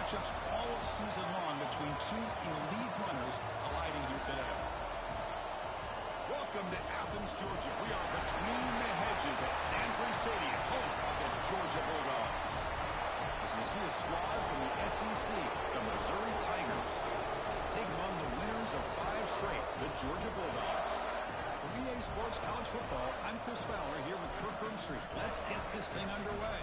matchups all season long between two elite runners colliding here today. Welcome to Athens, Georgia. We are between the hedges at Sanford Stadium, home of the Georgia Bulldogs. As we see a squad from the SEC, the Missouri Tigers, taking on the winners of 5 straight, the Georgia Bulldogs. For EA Sports College Football, I'm Chris Fowler here with Kirk Herbstreit. Let's get this thing underway.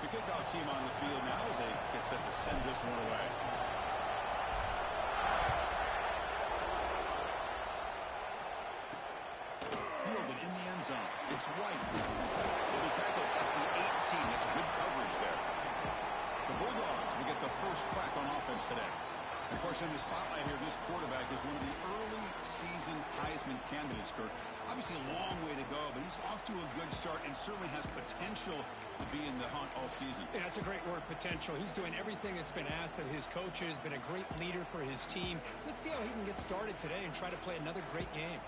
The kickoff team on the field now as they get set to send this one away. Fielded in the end zone. It's White. He'll be tackled at the 18. That's good coverage there. The Bulldogs will get the first crack on offense today. Of course, in the spotlight here, this quarterback is one of the early season Heisman candidates, Kirk. Obviously a long way to go, but he's off to a good start and certainly has potential to be in the hunt all season. Yeah, that's a great word, potential. He's doing everything that's been asked of his coaches, been a great leader for his team. Let's see how he can get started today and try to play another great game.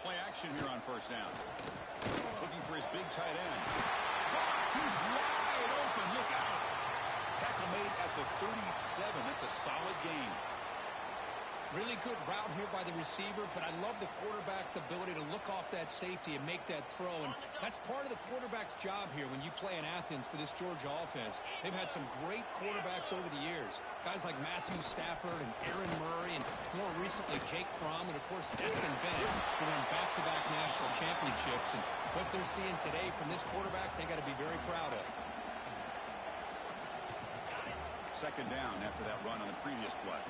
Play action here on first down. Looking for his big tight end. He's wide open. Look out. Tackle made at the 37. That's a solid gain. Really good route here by the receiver, but I love the quarterback's ability to look off that safety and make that throw. And that's part of the quarterback's job here when you play in Athens for this Georgia offense. They've had some great quarterbacks over the years. Guys like Matthew Stafford and Aaron Murray, and more recently Jake Fromm, and of course Stetson Bennett, who won back-to-back national championships. And what they're seeing today from this quarterback, they got to be very proud of. Second down after that run on the previous play.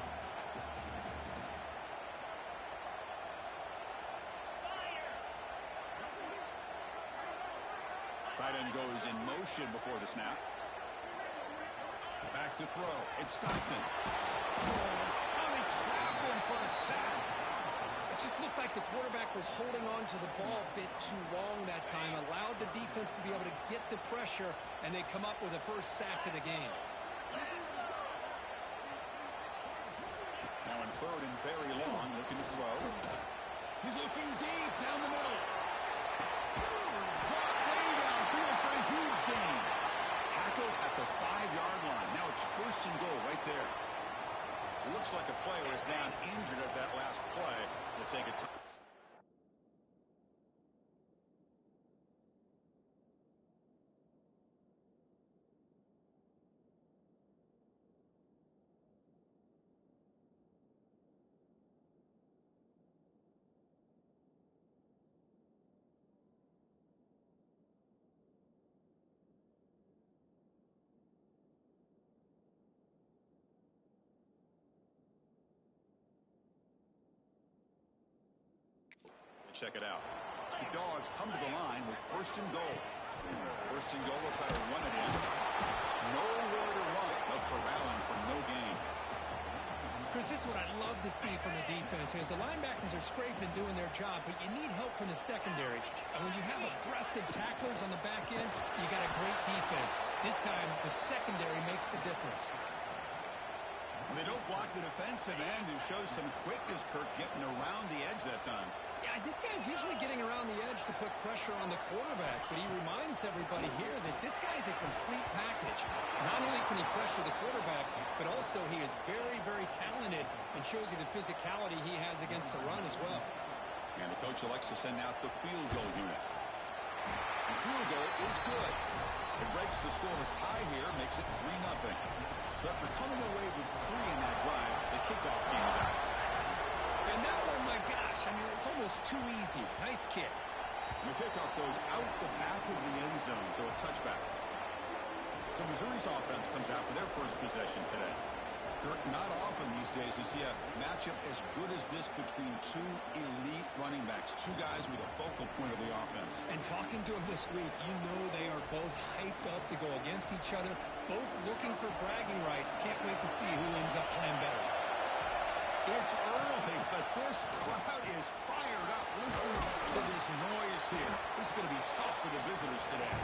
Tight end goes in motion before the snap. Back to throw. It's Stockton. Oh, they trapped him for a sack. It just looked like the quarterback was holding on to the ball a bit too long that time, allowed the defense to be able to get the pressure, and they come up with the first sack of the game. Now in third and very long, looking to throw. He's looking deep down the middle. Caught way downfield for a huge gain. Tackled at the 5-yard line. Now it's first and goal right there. Looks like a player is down injured at that last play. We'll take a time. Check it out. The Dogs come to the line with first and goal. First and goal, they'll try to run it in. Nowhere to run. They'll corral him for no gain. Chris, this is what I love to see from the defense is the linebackers are scraping and doing their job, but you need help from the secondary. And when you have aggressive tacklers on the back end, you got a great defense. This time, the secondary makes the difference. They don't block the defensive end, who shows some quickness, Kirk, getting around the edge that time. Yeah, this guy's usually getting around the edge to put pressure on the quarterback, but he reminds everybody here that this guy's a complete package. Not only can he pressure the quarterback, but also he is very, very talented and shows you the physicality he has against the run as well. And the coach elects to send out the field goal unit. The field goal is good. It breaks the scoreless tie here, makes it 3-0. So after coming away with 3 in that drive, the kickoff team is out. And that one, my gosh, I mean, it's almost too easy. Nice kick. And the kickoff goes out the back of the end zone, so a touchback. So Missouri's offense comes out for their first possession today. Kirk, not often these days you see a matchup as good as this between two elite running backs, two guys with a focal point of the offense. And talking to them this week, you know they are both hyped up to go against each other, both looking for bragging rights. Can't wait to see who ends up playing better. It's early. This crowd is fired up. Listen to this noise here. This is going to be tough for the visitors today.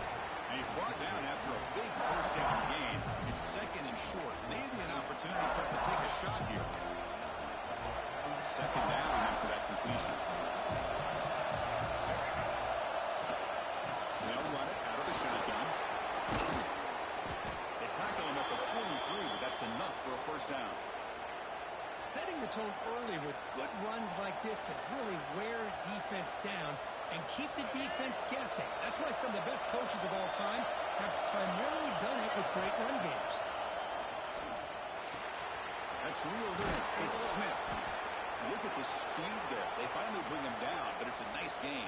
And he's brought down after a big first down gain. It's second and short. Maybe an opportunity for him to take a shot here. Second down after that completion. They'll run it out of the shotgun. They tackle him at the 43, but that's enough for a first down. Setting the tone early with good runs like this can really wear defense down and keep the defense guessing. That's why some of the best coaches of all time have primarily done it with great run games. That's reeled in. It's Smith. Look at the speed there. They finally bring him down, but it's a nice gain.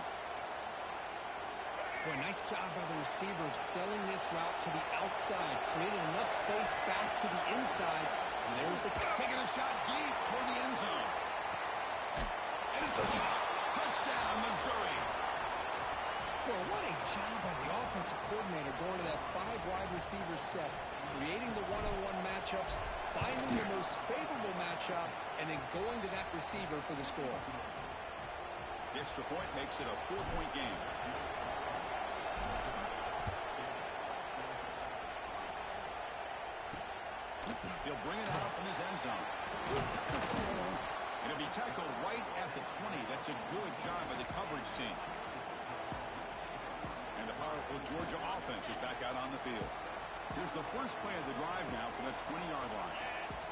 Boy, nice job by the receiver of selling this route to the outside, creating enough space back to the inside. And there's the taking a shot deep toward the end zone. And it's a touchdown, Missouri. Well, what a job by the offensive coordinator going to that 5 wide receiver set, creating the one-on-one matchups, finding the most favorable matchup, and then going to that receiver for the score. The extra point makes it a 4-point game. He'll bring it out from his end zone. It'll be tackled right at the 20. That's a good job by the coverage team. And the powerful Georgia offense is back out on the field. Here's the first play of the drive now from the 20-yard line.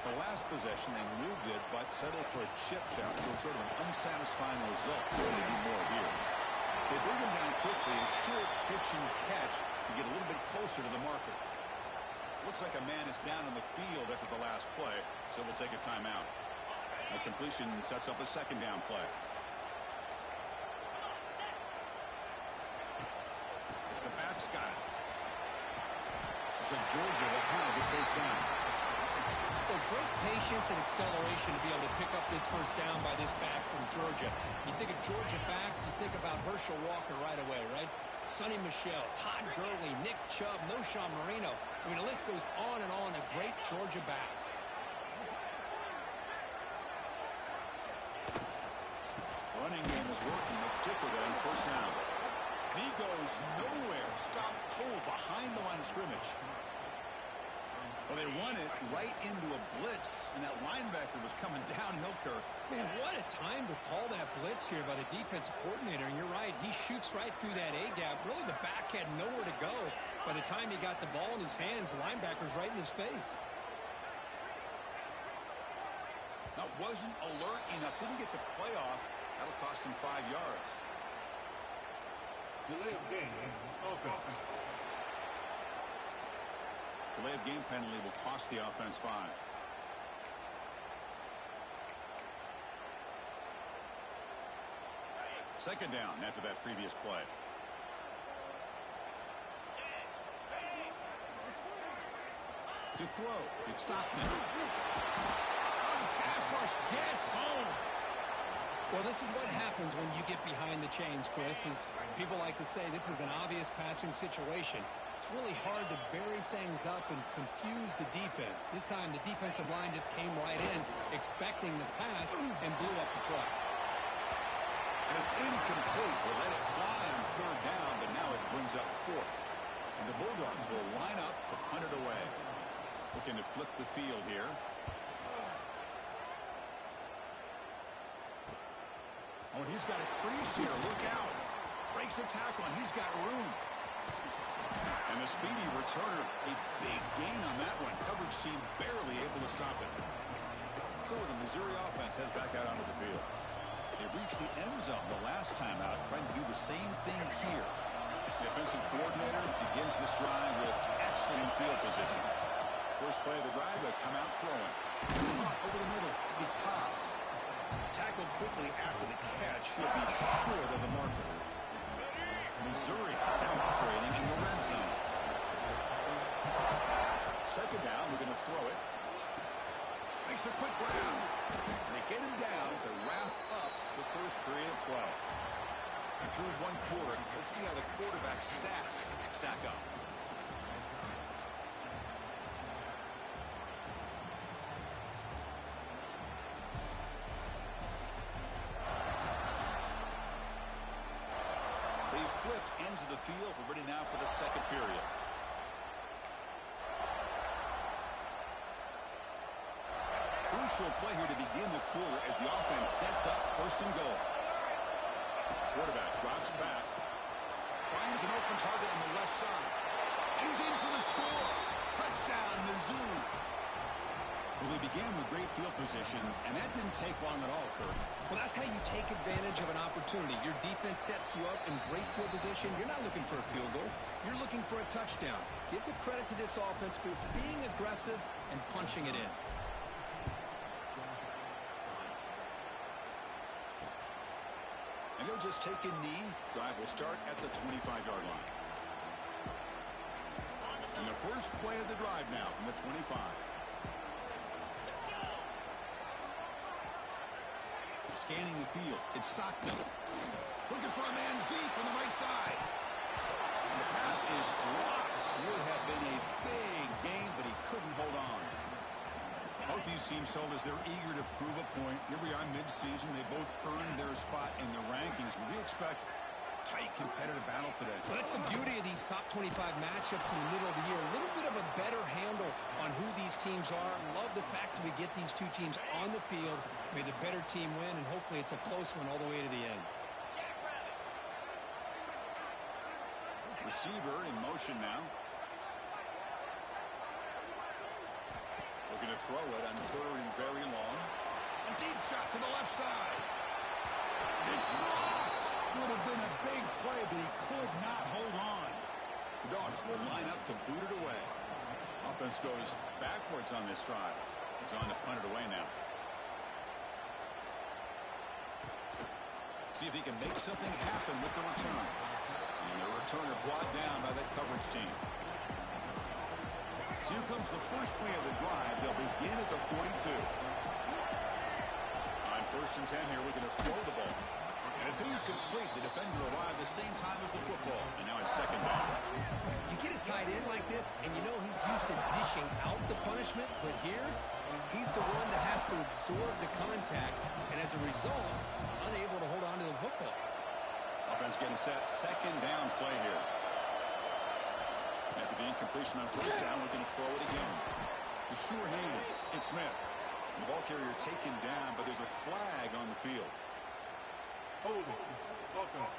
The last possession, they moved it, but settled for a chip shot, so sort of an unsatisfying result. They're going to do more here. They bring him down quickly, a short pitch and catch to get a little bit closer to the marker. Looks like a man is down on the field after the last play, so we'll take a timeout. A completion sets up a second down play. The back's got it. Looks like Georgia will have the first down. Well, great patience and acceleration to be able to pick up this first down by this back from Georgia. You think of Georgia backs, you think about Herschel Walker right away, right? Sonny Michel, Todd Gurley, Nick Chubb, Noshawn Marino. I mean, the list goes on and on of great Georgia backs. Running game is working. They'll stick with it on first down. And he goes nowhere. Stopped cold behind the line of scrimmage. Well, they run it right into a blitz, and that linebacker was coming downhill, Kirk. Man, what a time to call that blitz here by the defensive coordinator. And you're right, he shoots right through that A-gap. Really, the back had nowhere to go. By the time he got the ball in his hands, the linebacker's right in his face. Now, wasn't alert enough. Didn't get the play off. That'll cost him 5 yards. Delay of game. Offense. Delay of game penalty will cost the offense 5. Second down after that previous play. To throw. It's stopped now. Pass rush gets home. Well, this is what happens when you get behind the chains, Chris. Is people like to say this is an obvious passing situation. It's really hard to vary things up and confuse the defense. This time, the defensive line just came right in, expecting the pass, and blew up the play. And it's incomplete. They let it fly on third down, but now it brings up fourth. And the Bulldogs will line up to punt it away. Looking to flip the field here. Oh, he's got a crease here. Look out. Breaks a tackle, and he's got room. And the speedy returner, a big gain on that one. Coverage team barely able to stop it. So the Missouri offense heads back out onto the field. They reached the end zone the last time out, trying to do the same thing here. The offensive coordinator begins this drive with excellent field position. First play of the drive, they come out throwing. Over the middle, it's Haas. Tackled quickly after the catch. He'll be short of the marker. Missouri now operating in the red zone. Second down, we're going to throw it. Makes a quick round. They get him down to wrap up the first period of play. And through one quarter, let's see how the quarterback stats stack up. of the field. We're ready now for the second period. Crucial play here to begin the quarter as the offense sets up first and goal. Quarterback drops back. Finds an open target on the left side. And he's in for the score. Touchdown, Mizzou. Well, they began with great field position, and that didn't take long at all, Kurt. Well, that's how you take advantage of an opportunity. Your defense sets you up in great field position. You're not looking for a field goal. You're looking for a touchdown. Give the credit to this offense for being aggressive and punching it in. And he'll just take a knee. Drive will start at the 25-yard line. And the first play of the drive now from the 25. Scanning the field. It's Stockton. Looking for a man deep on the right side. And the pass is dropped. Would have been a big gain, but he couldn't hold on. Both these teams told us they're eager to prove a point. Here we are mid-season. They both earned their spot in the rankings. But we expect tight competitive battle today. Well, that's the beauty of these top 25 matchups in the middle of the year. A little bit of a better handle on who these teams are. Love the fact that we get these two teams on the field. May the better team win, and hopefully it's a close one all the way to the end. Receiver in motion now. Looking to throw it on third and very long. A deep shot to the left side. It's dropped. Would have been a big play, but he could not hold on. The Dogs will line up to boot it away. Offense goes backwards on this drive. He's on to punt it away now. See if he can make something happen with the return. And the returner brought down by that coverage team. So here comes the first play of the drive. They'll begin at the 42. On first and 10 here, we're going to throw the ball. And it's incomplete. The defender arrived the same time as the football. And now it's second down. You get a tight end like this, and you know he's used to dishing out the punishment. But here, he's the one that has to absorb the contact. And as a result, he's unable to hold on to the football. Offense getting set. Second down play here. After the incompletion on first down, we're going to throw it again. The sure hands. It's Smith. And the ball carrier taken down, but there's a flag on the field. Hold it. Okay.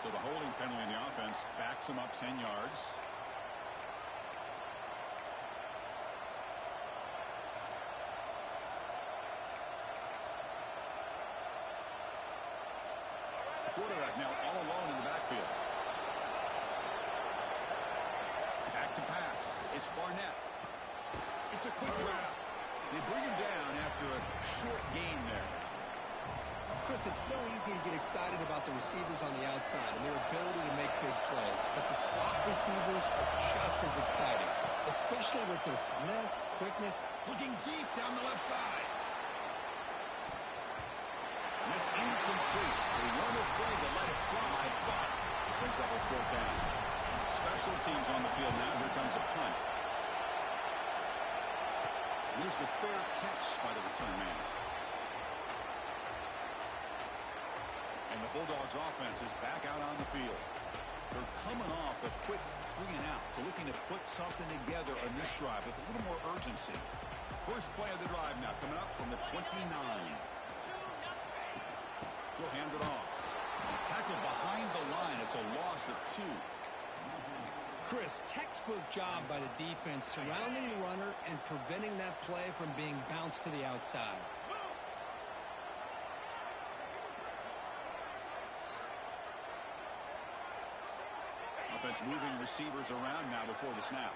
So the holding penalty in the offense backs him up 10 yards. Quarterback now all alone in the backfield. Back to pass. It's Barnett. It's a quick grab. They bring him down after a short gain there. Chris, it's so easy to get excited about the receivers on the outside and their ability to make big plays. But the slot receivers are just as exciting, especially with their finesse, quickness. Looking deep down the left side. And it's incomplete. They weren't afraid to let it fly, but it brings up a fourth down. Special teams on the field now. Here comes a punt. Here's the fair catch by the return man. And the Bulldogs offense is back out on the field. They're coming off a quick 3 and out, so looking to put something together on this drive with a little more urgency. First play of the drive now coming up from the 29. He'll hand it off. Tackled behind the line. It's a loss of 2. Chris, textbook job by the defense surrounding the runner and preventing that play from being bounced to the outside. Offense moving receivers around now before the snap.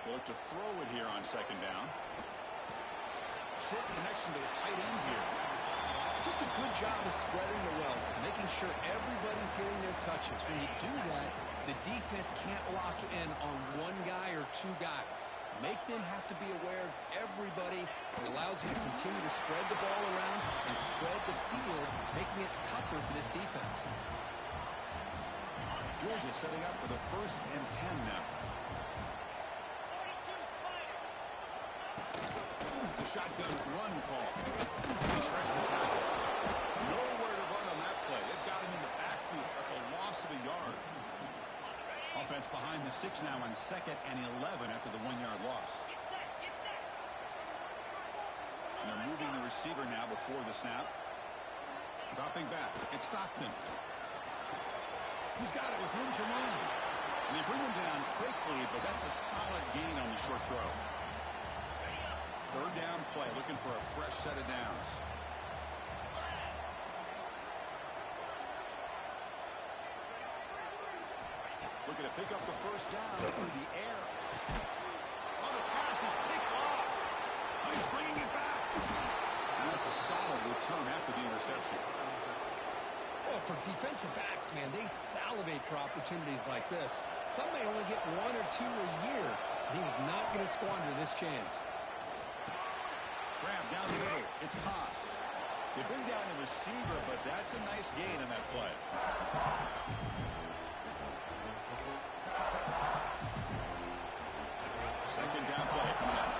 They look to throw it here on second down. Short connection to the tight end here. Just a good job of spreading the wealth, making sure everybody's getting their touches. When you do that, the defense can't lock in on one guy or 2 guys. Make them have to be aware of everybody. It allows you to continue to spread the ball around and spread the field, making it tougher for this defense. Georgia setting up for the first and 10 now. It's a shotgun run call. He shreds the tackle. No offense behind the 6 now on 2nd and 11 after the 1-yard loss. And they're moving the receiver now before the snap. Dropping back. It's Stockton. He's got it with room to run. And they bring him down quickly, but that's a solid gain on the short throw. 3rd down play, looking for a fresh set of downs. Looking to pick up the 1st down through the air. Oh, the pass is picked off. Oh, he's bringing it back. And that's a solid return after the interception. Well, for defensive backs, man, they salivate for opportunities like this. Some may only get 1 or 2 a year, and he was not going to squander this chance. Grab down the middle. It's Haas. They bring down the receiver, but that's a nice gain on that play. Second down play coming up.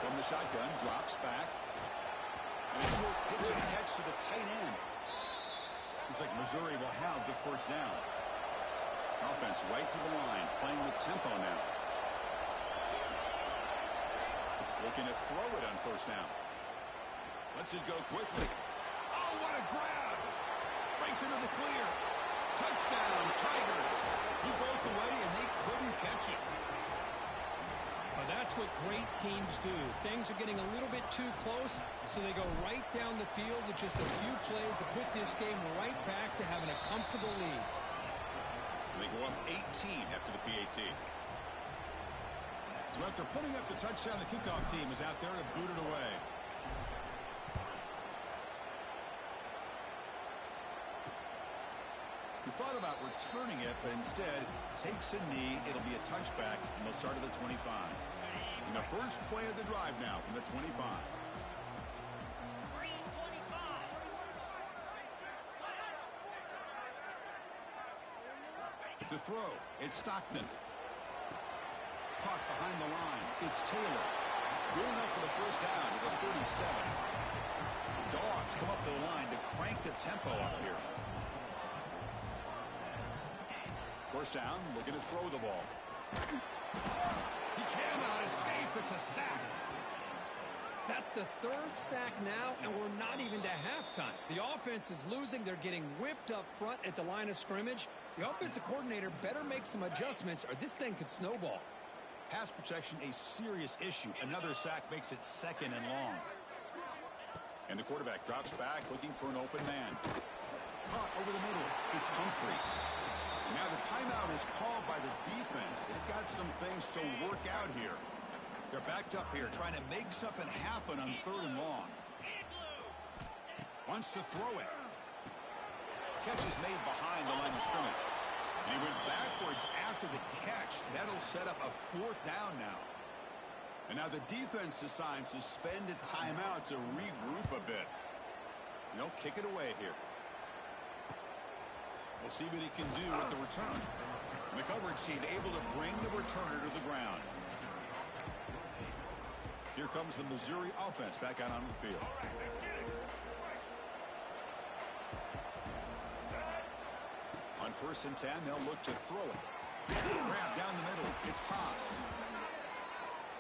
From the shotgun, drops back. And a short pitch and catch to the tight end. Looks like Missouri will have the 1st down. Offense right to the line, playing with tempo now. Looking to throw it on 1st down. Lets it go quickly. Oh, what a grab! Breaks into the clear. Touchdown, Tigers. He broke away, and they couldn't catch it. Well, that's what great teams do. Things are getting a little bit too close, so they go right down the field with just a few plays to put this game right back to having a comfortable lead. They go up 18 after the PAT. So after putting up the touchdown, the kickoff team is out there to boot it away. He thought about returning it, but instead takes a knee. It'll be a touchback, and they'll start at the 25. And the first play of the drive now from the 25. To throw, it's Stockton. Caught behind the line. It's Taylor. Good enough for the 1st down to the 37. Dogs come up to the line to crank the tempo up here. 1st down, looking to throw the ball. He cannot escape. It's a sack. That's the 3rd sack now, and we're not even to halftime. The offense is losing. They're getting whipped up front at the line of scrimmage. The offensive coordinator better make some adjustments, or this thing could snowball. Pass protection, a serious issue. Another sack makes it 2nd and long. And the quarterback drops back, looking for an open man. Caught over the middle. It's Humphreys. Now the timeout is called by the defense. They've got some things to work out here. They're backed up here, trying to make something happen on 3rd and long. Wants to throw it. Catch is made behind the line of scrimmage. And he went backwards after the catch. That'll set up a 4th down now. And now the defense decides to spend a timeout to regroup a bit. And they'll kick it away here. We'll see what he can do with the return. And the coverage team able to bring the returner to the ground. Here comes the Missouri offense back out onto the field. On 1st and 10, they'll look to throw it. Grab down the middle. It's Haas.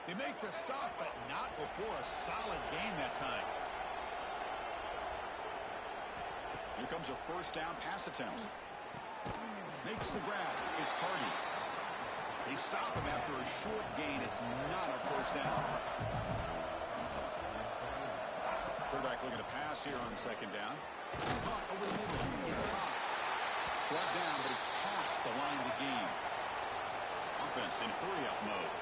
They make the stop, but not before a solid gain that time. Here comes a 1st down pass attempt. Makes the grab. It's Hardy. They stop him after a short gain. It's not a 1st down. Quarterback looking to pass here on 2nd down. Caught over the middle. It's Haas. Brought down, but it's past the line of the game. Offense in hurry-up mode.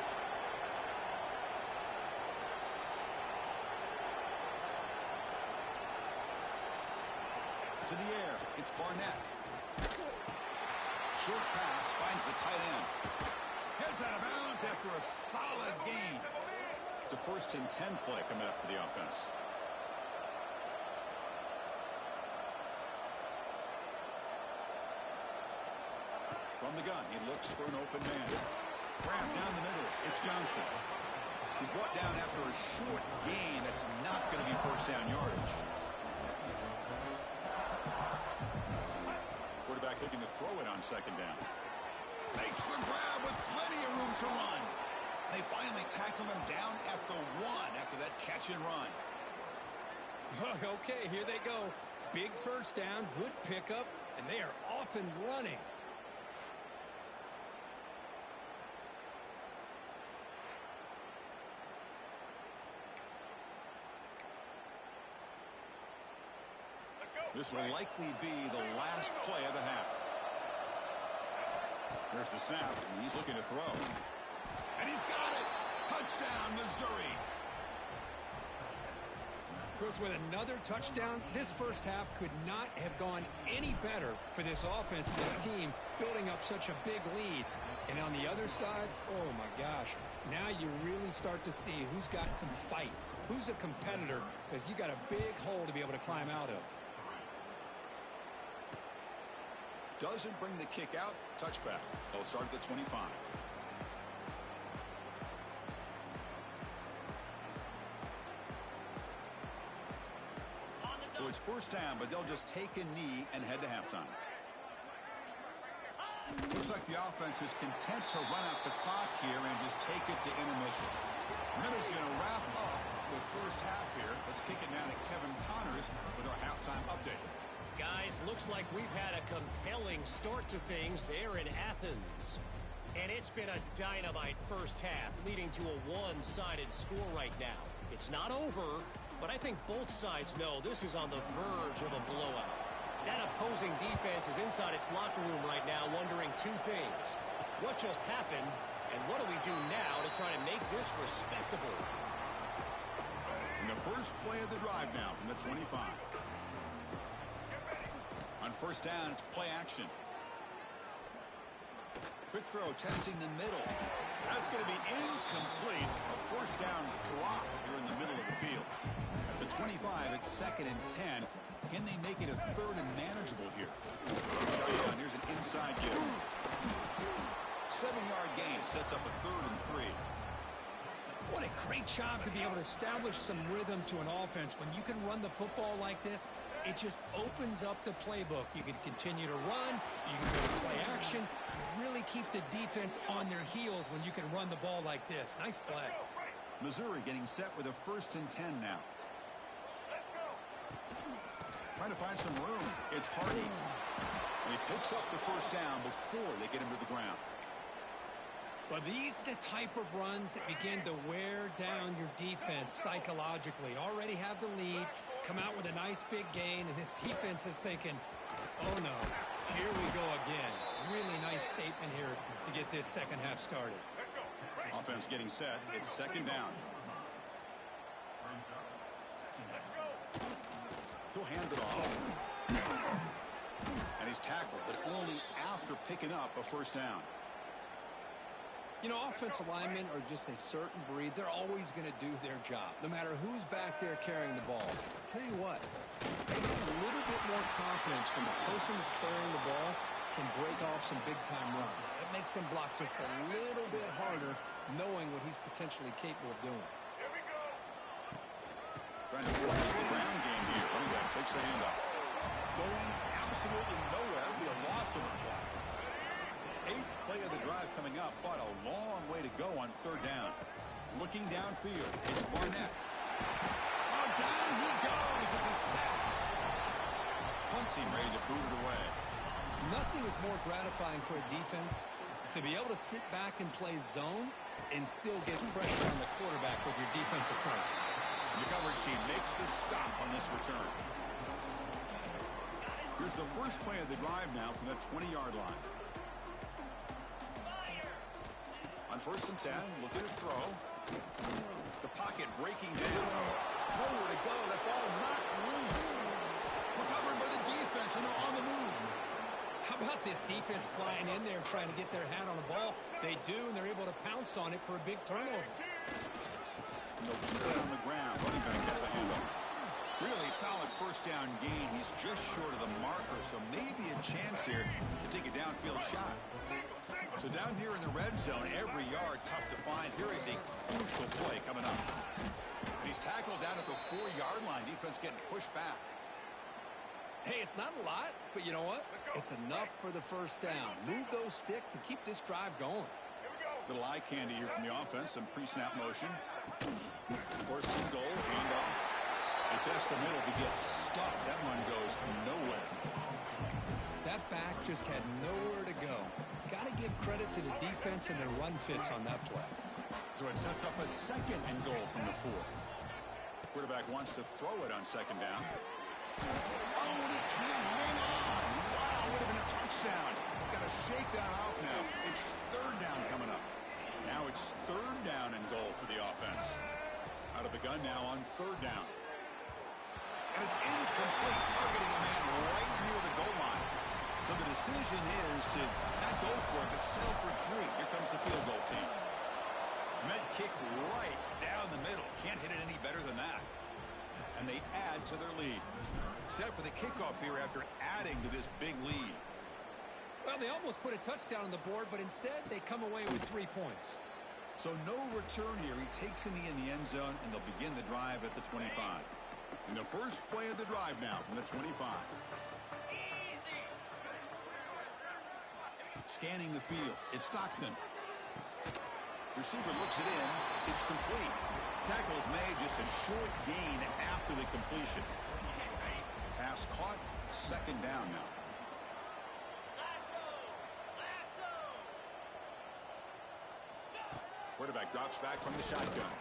To the air. It's Barnett. Short pass finds the tight end. Heads out of bounds after a solid gain. It's a 1st and 10 play coming up for the offense. From the gun, he looks for an open man. Grab down the middle. It's Johnson. He's brought down after a short gain. That's not going to be 1st down yardage. throw it on second down. Makes the grab with plenty of room to run. They finally tackle him down at the 1 after that catch and run. Okay, here they go. Big first down, good pickup, and they are off and running. This will likely be the last play of the half. There's the snap, and he's looking to throw. And he's got it! Touchdown, Missouri! Of course, with another touchdown, this first half could not have gone any better for this offense and this team, building up such a big lead. And on the other side, oh my gosh, now you really start to see who's got some fight, who's a competitor, because you got a big hole to be able to climb out of. Doesn't bring the kick out. Touchback. They'll start at the 25. So it's first down, but they'll just take a knee and head to halftime. Looks like the offense is content to run out the clock here and just take it to intermission. Miller's going to wrap up the first half here. Let's kick it down to Kevin Connors with our halftime update. Guys, looks like we've had a compelling start to things there in Athens. And it's been a dynamite first half, leading to a one-sided score right now. It's not over, but I think both sides know this is on the verge of a blowout. That opposing defense is inside its locker room right now wondering two things. What just happened, and what do we do now to try to make this respectable? And the first play of the drive now from the 25. On first down, it's play action. Quick throw, testing the middle. That's going to be incomplete. A first down drop here in the middle of the field. At the 25, it's 2nd and 10. Can they make it a 3rd and manageable here? Shotgun, here's an inside give. 7-yard gain sets up a 3rd and 3. What a great job to be able to establish some rhythm to an offense. When you can run the football like this, it just opens up the playbook. You can continue to run. You can go to play action. You really keep the defense on their heels when you can run the ball like this. Nice play. Missouri getting set with a 1st and 10 now. Trying to find some room. It's Hardy. And he picks up the first down before they get him to the ground. Well, these are the type of runs that begin to wear down your defense psychologically. Already have the lead, come out with a nice big gain, and this defense is thinking, oh no, here we go again. Really nice statement here to get this second half started. Offense getting set. It's 2nd down. He'll hand it off. And he's tackled, but only after picking up a first down. You know, offensive linemen are just a certain breed. They're always going to do their job, no matter who's back there carrying the ball. I'll tell you what, they get a little bit more confidence when the person that's carrying the ball can break off some big-time runs. It makes them block just a little bit harder, knowing what he's potentially capable of doing. Trying to force the ground game here. Running back takes the handoff. Going absolutely nowhere. It'll be a loss of the play. 8th play of the drive coming up, but a long way to go on 3rd down. Looking downfield, it's Barnett. Oh, down he goes. It's a sack. Punt team ready to boot it away. Nothing is more gratifying for a defense to be able to sit back and play zone and still get pressure on the quarterback with your defensive front. The coverage team makes the stop on this return. Here's the first play of the drive now from the 20-yard line. On 1st and 10, looking to throw. The pocket breaking down. Nowhere to go. That ball knocked loose. Recovered by the defense, and they're on the move. How about this defense flying in there trying to get their hand on the ball? They do, and they're able to pounce on it for a big turnover. And they'll put it on the ground. Running back gets the handoff. Really solid first down gain. He's just short of the marker, so maybe a chance here to take a downfield shot. So down here in the red zone, every yard tough to find. Here is a crucial play coming up. And he's tackled down at the 4-yard line. Defense getting pushed back. Hey, it's not a lot, but you know what? It's enough for the first down. Move those sticks and keep this drive going. Little eye candy here from the offense. Some pre-snap motion. First and goal, handoff. They test the middle to get stuffed. That one goes nowhere. That back just had nowhere to go. Got to give credit to the defense and their run fits on that play. So it sets up a second and goal from the 4. Quarterback wants to throw it on second down. Oh, he can't hang on. Wow, would have been a touchdown. Got to shake that off now. It's third down coming up. Now it's third down and goal for the offense. Out of the gun now on third down. And it's incomplete, targeting a man right near the goal line. So the decision is to not go for it, but settle for 3. Here comes the field goal team. Med kick right down the middle. Can't hit it any better than that. And they add to their lead. Set for the kickoff here after adding to this big lead. Well, they almost put a touchdown on the board, but instead they come away with 3 points. So no return here. He takes a knee in the end zone, and they'll begin the drive at the 25. And the first play of the drive now from the 25. Scanning the field. It's Stockton. Receiver looks it in. It's complete. Tackle is made, just a short gain after the completion. Pass caught. Second down now. Quarterback drops back from the shotgun.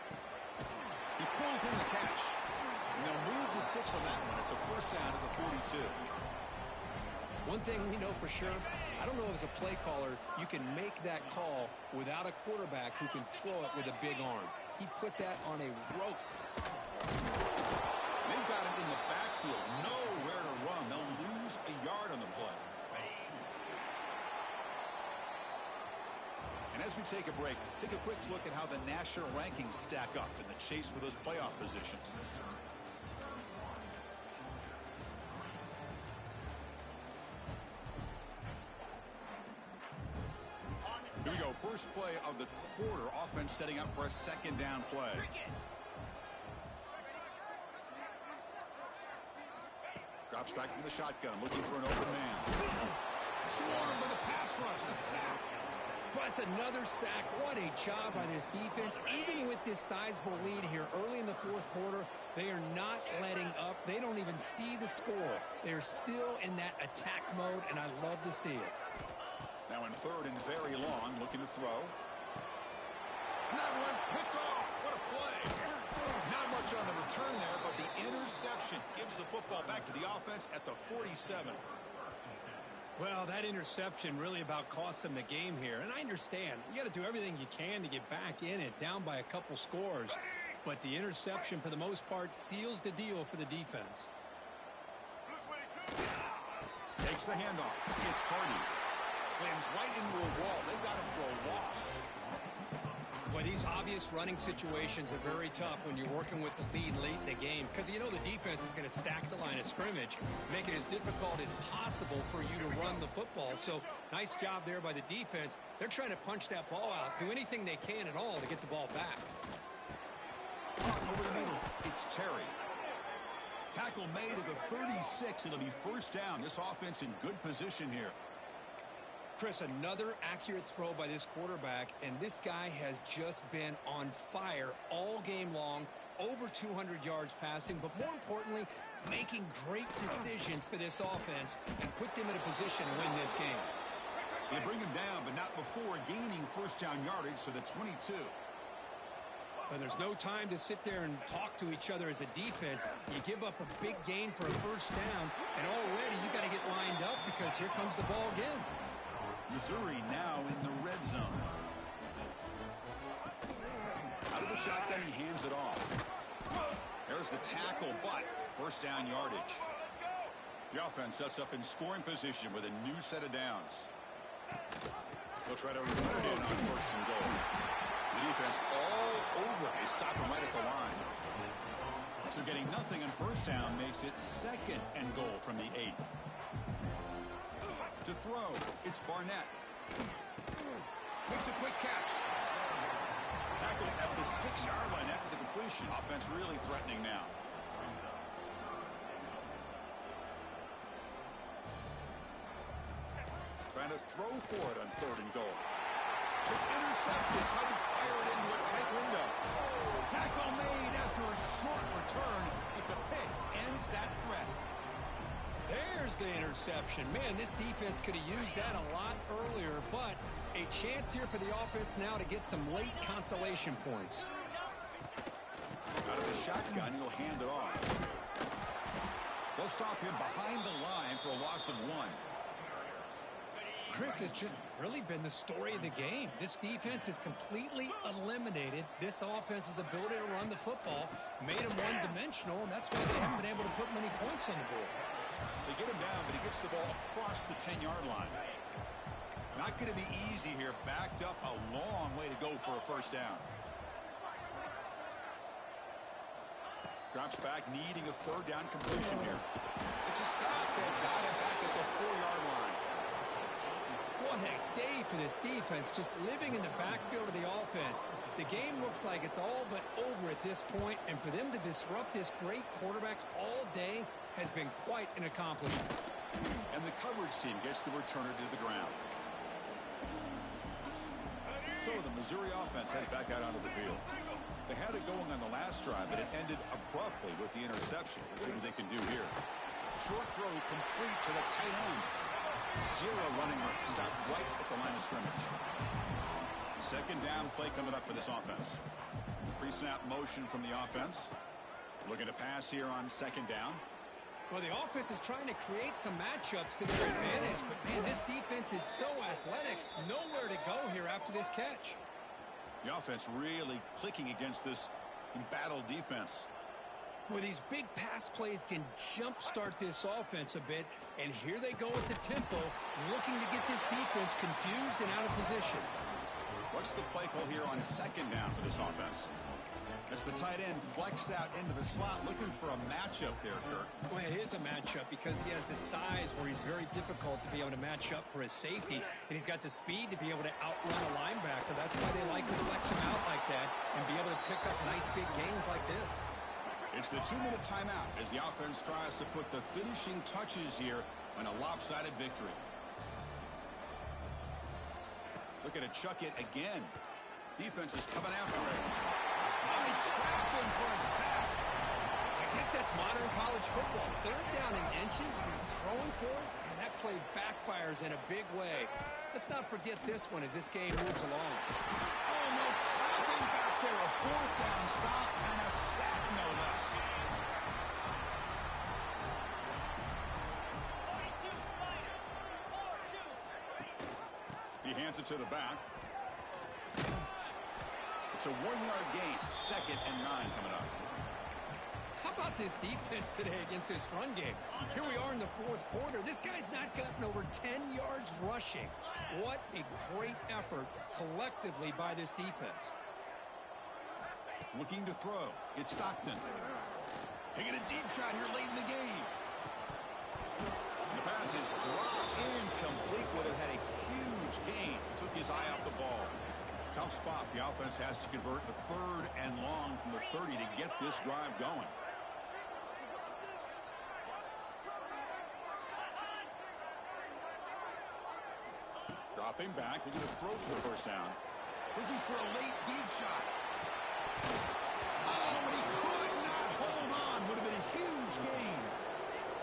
He pulls in the catch. And they'll move the 6 on that one. It's a first down to the 42. One thing we know for sure, I don't know as a play caller, you can make that call without a quarterback who can throw it with a big arm. He put that on a rope. They've got him in the backfield. Nowhere to run. They'll lose a yard on the play. And as we take a break, take a quick look at how the national rankings stack up in the chase for those playoff positions. Here we go. First play of the quarter. Offense setting up for a second down play. Drops back from the shotgun, looking for an open man. Swarmed with a pass rush, a sack. But it's another sack. What a job by this defense. Even with this sizable lead here early in the fourth quarter, they are not letting up. They don't even see the score. They're still in that attack mode, and I love to see it. Now in third and very long, looking to throw. And that one's picked off. What a play. Not much on the return there, but the interception gives the football back to the offense at the 47. Well, that interception really about cost them the game here. And I understand. You got to do everything you can to get back in it, down by a couple scores. But the interception, for the most part, seals the deal for the defense. Takes the handoff. It's Hardy. Slams right into a wall. They've got him for a loss. Boy, these obvious running situations are very tough when you're working with the lead late in the game, because you know the defense is going to stack the line of scrimmage, make it as difficult as possible for you to run the football. So nice job there by the defense. They're trying to punch that ball out, do anything they can at all to get the ball back. Over the middle, it's Terry. Tackle made at the 36. It'll be first down. This offense in good position here. Chris, another accurate throw by this quarterback, and this guy has just been on fire all game long, over 200 yards passing, but more importantly, making great decisions for this offense and put them in a position to win this game. They bring him down, but not before gaining first down yardage to the 22. But there's no time to sit there and talk to each other as a defense. You give up a big gain for a first down, and already you got to get lined up because here comes the ball again. Missouri now in the red zone. Out of the shotgun, he hands it off. There's the tackle, but first down yardage. The offense sets up in scoring position with a new set of downs. They'll try to run it in on first and goal. The defense all over. They stop him right at the line. So getting nothing on first down makes it second and goal from the 8. To throw, it's Barnett. Makes a quick catch. Tackled at the 6-yard line after the completion. Offense really threatening now. to throw for it on 3rd and goal. It's intercepted. Tried to fire it into a tight window. Tackle made after a short return, but the pick ends that threat. There's the interception. Man, this defense could have used that a lot earlier, but a chance here for the offense now to get some late consolation points. Out of the shotgun, he'll hand it off. They'll stop him behind the line for a loss of 1. Chris, has just really been the story of the game. This defense has completely eliminated this offense's ability to run the football, made them one-dimensional, and that's why they haven't been able to put many points on the board. They get him down, but he gets the ball across the 10-yard line. Not going to be easy here. Backed up a long way to go for a first down. Drops back, needing a 3rd down completion here. It's a sack. They've got it back at the 4-yard line. What a day for this defense, just living in the backfield of the offense. The game looks like it's all but over at this point, and for them to disrupt this great quarterback all day has been quite an accomplishment. And the coverage team gets the returner to the ground. So the Missouri offense heads back out onto the field. They had it going on the last drive, but it ended abruptly with the interception. Let's see what they can do here. Short throw complete to the tight end. 0 running room. Stop right at the line of scrimmage. 2nd down play coming up for this offense. Pre-snap motion from the offense. Looking to pass here on 2nd down. Well, the offense is trying to create some matchups to their advantage, but man, this defense is so athletic. Nowhere to go here after this catch. The offense really clicking against this embattled defense. Well, these big pass plays can jumpstart this offense a bit, and here they go with the tempo, looking to get this defense confused and out of position. What's the play call here on 2nd down for this offense? As the tight end flexed out into the slot, looking for a matchup there, Kirk. Well, it is a matchup because he has the size where he's very difficult to be able to match up for his safety, and he's got the speed to be able to outrun a linebacker. That's why they like to flex him out like that and be able to pick up nice big gains like this. It's the 2-minute timeout as the offense tries to put the finishing touches here on a lopsided victory. Looking to chuck it again. Defense is coming after it. Trapping for a sack. I guess that's modern college football. 3rd down in inches, and he's throwing for it, and that play backfires in a big way. Let's not forget this one as this game moves along. Oh, no, trapping back there. A 4th down stop and a sack, no less. He hands it to the back. It's a 1-yard gain. 2nd and 9 coming up. How about this defense today against this run game? Here we are in the 4th quarter. This guy's not gotten over 10 yards rushing. What a great effort collectively by this defense. Looking to throw. It's Stockton. Taking a deep shot here late in the game. And the pass is dropped incomplete, but it had a huge gain. Took his eye off the ball. Tough spot. The offense has to convert the 3rd and long from the 30 to get this drive going. Dropping back, looking to throw for the 1st down. Looking for a late deep shot. Oh, but he could not hold on. Would have been a huge gain.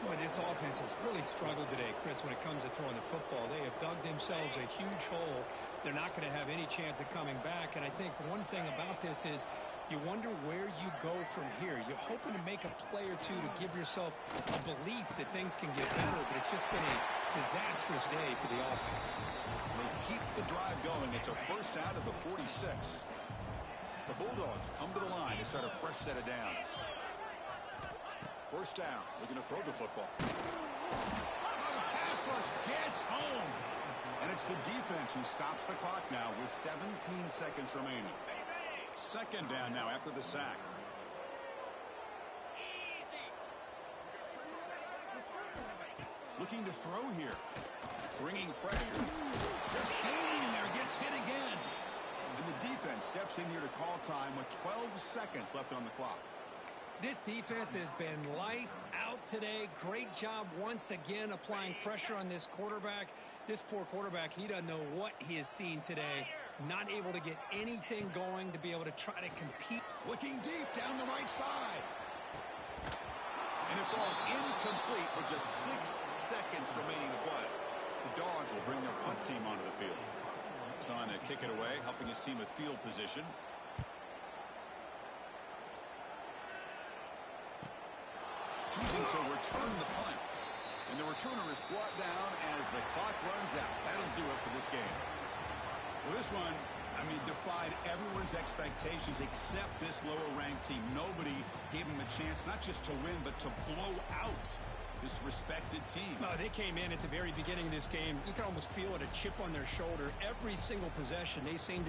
Boy, this offense has really struggled today, Chris, when it comes to throwing the football. They have dug themselves a huge hole. They're not going to have any chance of coming back. And I think one thing about this is you wonder where you go from here. You're hoping to make a play or two to give yourself a belief that things can get better, but it's just been a disastrous day for the offense. They keep the drive going. It's a 1st down to the 46. The Bulldogs come to the line to start a fresh set of downs. 1st down, looking to throw the football. Oh, the pass rush gets home. And it's the defense who stops the clock now with 17 seconds remaining. 2nd down now after the sack. Looking to throw here. Bringing pressure. Just standing there, gets hit again. And the defense steps in here to call time with 12 seconds left on the clock. This defense has been lights out today. Great job once again applying pressure on this quarterback. This poor quarterback, he doesn't know what he has seen today. Not able to get anything going to be able to try to compete. Looking deep down the right side. And it falls incomplete with just 6 seconds remaining to play. The Dogs will bring their punt team onto the field. He's on to kick it away, helping his team with field position. Choosing to return the punt. And the returner is brought down as the clock runs out. That'll do it for this game. Well, this one, I mean, defied everyone's expectations except this lower-ranked team. Nobody gave them a chance not just to win, but to blow out this respected team. Oh, they came in at the very beginning of this game. You can almost feel it, a chip on their shoulder. Every single possession, they seemed to